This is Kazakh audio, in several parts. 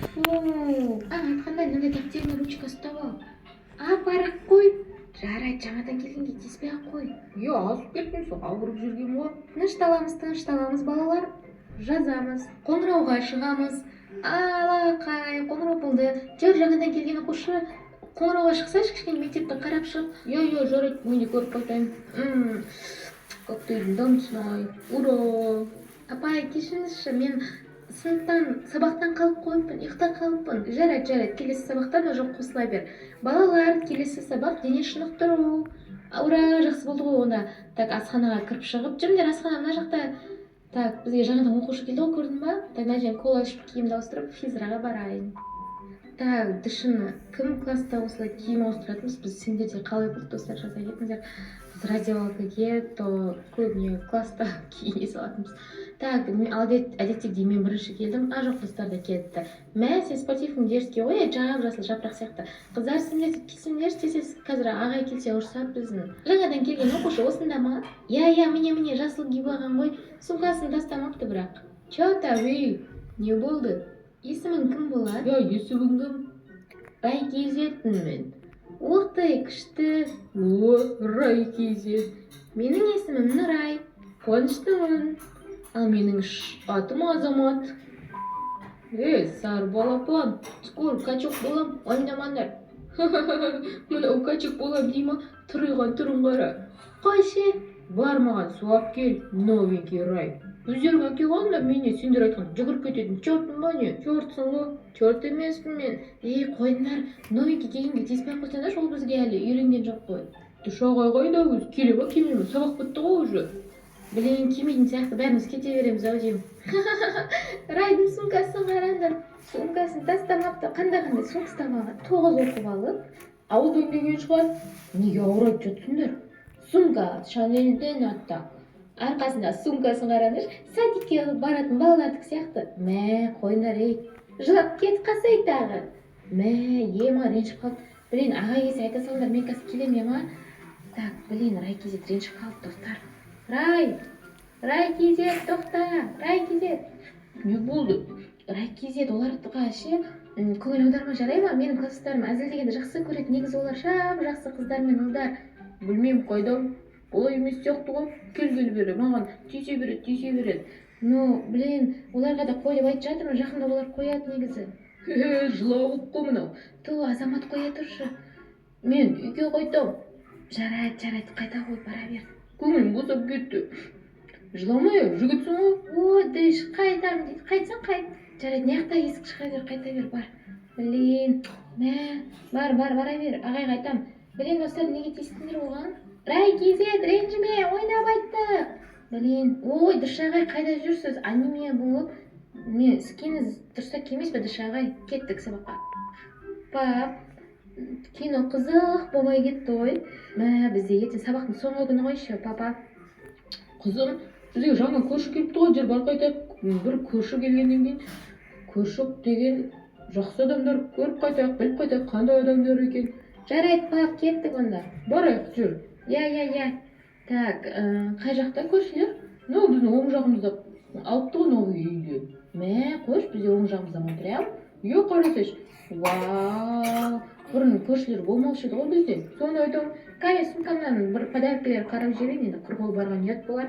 Айтқандай мынандай дәптердің ручкасы ұстап ал. Апарып қой. Жарайды, жаңадан келгенге тиіспей-ақ қой. Азып кеттім, сол ауырып жүргем ғой. Тынышталамыз балалар. Жазамыз, қоңырауға шығамыз. Алақай, қоңырау болды. Жер жаңадан келген оқушы қоңырауға шықсайшы, кішкене мектепті қарап шық. Жарайды, мен де көріп қайтайын. Коктейльдің дамысын-ай. Ура! Апай, кешіріңізші, мен сыныптан сабақтан қалып қойыппын, ұйықтап қалыппын. Жарайды, келесі сабақтан уже қосыла бер. Балалар, келесі сабақ дене шынықтыру. Ура, жақсы болды ғой онда. Так, асханаға кіріп шығып, жүріңдер, асхана мына жақта. Так, бізге жаңадан оқушы келді ғой, көрдің ба? Так, мына жерден кола ішіп киімді ауыстырып, физраға барайын. Так, дышыны кім класста осылай киім ауыстыратынбыз? Біз сендерде қалай болды, достар, жаза кетіңіздер. Біз раздевалкаге то көбіне класста киіне салатынбыз. Так, әдеттегідей мен бірінші келдім, жоқ, достар да келіпті. Мә, сен спортивный дерске ғой, жасыл жапырақ сияқты. Қыздар, сендер келсеңдер, тез қазір ағай келсе ұрсап біздің. Жаңадан келген оқушы осында ма? Міне, жасыл киіп алған ғой. Сумкасын тастамапты бірақ. Ей, не болды? Есімің кім болады? Есімің кім? Райкизетпін мен. Оқтай, күшті. Райкизет. Менің есімім Нұрай. Қуаныштымын. Ал менің атым Азамат. Сары балапан, скоро качок болам, ойнамаңдар. Мынау качок болам дейма, тұрыған түрін қара. Қойшы. Бар маған суап кел, новенький рай. Өздерің әке қалыңдар, мене сендер айтқан жүгіріп кететін чортын ба не? Чортсың ғой. Чорт емеспін мен. Қойыңдар, новенький келгенге тиіспей қойсаңдар, ол бізге әлі үйренген жоқ қой. Шағай қайда өз, келе ба келмейме, сабақ бітті ғой уже. Білейін, келмейтін сияқты, бәріміз кете береміз ау деймін. Райдың сумкасын қараңдар. Сумкасын тастамапты. Қандай сумка ұстап 9 оқып алып. Ауылдан келген шығар. Неге ауырып жатсыңдар? Сумка Шанельден атта. Арқасында сумкасын қараңдар. Садикке баратын балалардық сияқты. Мә, қойыңдар, жылап кет қасай тағы. Мә, маған ренжіп қалды. Білейін, аға келсе айта салыңдар, мен қазір келем ма? Так, білейін, Райкизет ренжіп қалды, достар. Райкизет, тоқта, Райкизет. Не болды? Райкизет, оларға көңіл аударма жарай ма? Менің класстарым әзілдегенді жақсы көреді, негізі олар жақсы қыздар мен ұлдар. Білмеймін қайдам, олай емес сияқты ғой. Кел бері, маған тисе береді. Білейін, оларға да қой деп айтып жатырмын, жақында олар қояды негізі. Жылауық қой мынау. Азамат қоя тұршы. Мен үйге қайтам. Жарайды, қайта қой, бара бер. Көңілім босап кетті. Жыламай, жігітсің ғой. Дыш, қайтам дейді, қайтсаң қайт. Жарайды, неқта есік шыға бер, қайта бер, бар. Білейін, бара бер, ағайға айтам. Білейін, достар, неге тиістіңдер оған? Райкизет, ренжіме, ойнап айттық. Білейін, дұрыс ағай, қайда жүрсіз? Анеме болып, мен скиіңіз дұрыста кемес бе, дұрыс ағай? Кеттік сабаққа. Пап, кино қызық болмай кетті ғой. Бізде ертең сабақтың соңғы күні қойшы, папа. Қызым, бізге жаңа көрші келіпті ғой, жер бар қайтайық. Бір көрші келгеннен кейін, көрші деген жақсы адамдар көріп қайтайық, біліп қайтайық, қандай адамдар екен. Жарайды, пап, кеттік онда. Барайық, жүр. Так, қай жақта көршілер? Біздің оң жағымызда алыпты ғой новый үйде. Қош, бізде оң жағымызда ма прям? Қарасайшы. Вау, бұрын көршілер болмаушы еді ғой бізде. Соны айтам. Кәне, сумкамнан бір подаркілер қарап жіберейін, енді құр қол барған ұят болар.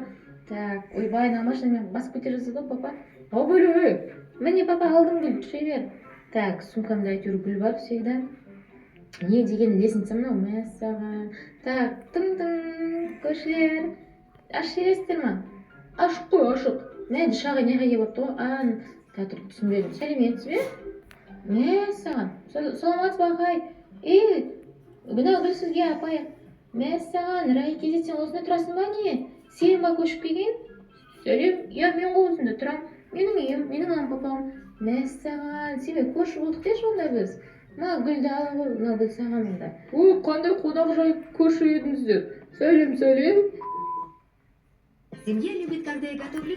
Так, ойбай, машинамен басып кете жазды ғой, папа. Ал бөле. Міне, папа, алдым гүл, түсе бер. Так, сумкамда әйтеуір гүл бар всегда. Не деген лесінсі мынау, мәссаған. Так, тың-тың, көршілер. Ашық ересіздер ма? Ашық қой, ашық. Дұшағы неға ие бопты ғой? Татыр, түсінбедім. Сәлеметсіз бе? Мәссаған. Саламатсыз ба, ағай? Мынау гүл сізге, апай. Мәссаған, Райкизет, сен осында тұрасың ба не? Сен ба көшіп келген? Сәлем, мен ғой осында тұрам. Менің үйім, менің анам папам. Мәссаған, сен көрші болдық деші онда біз. Гүлді алың ғой, мынау гүл саған онда. Қандай қонақ жай көрші едіңіздер. Сәлем. Семья любит, когда я готовлю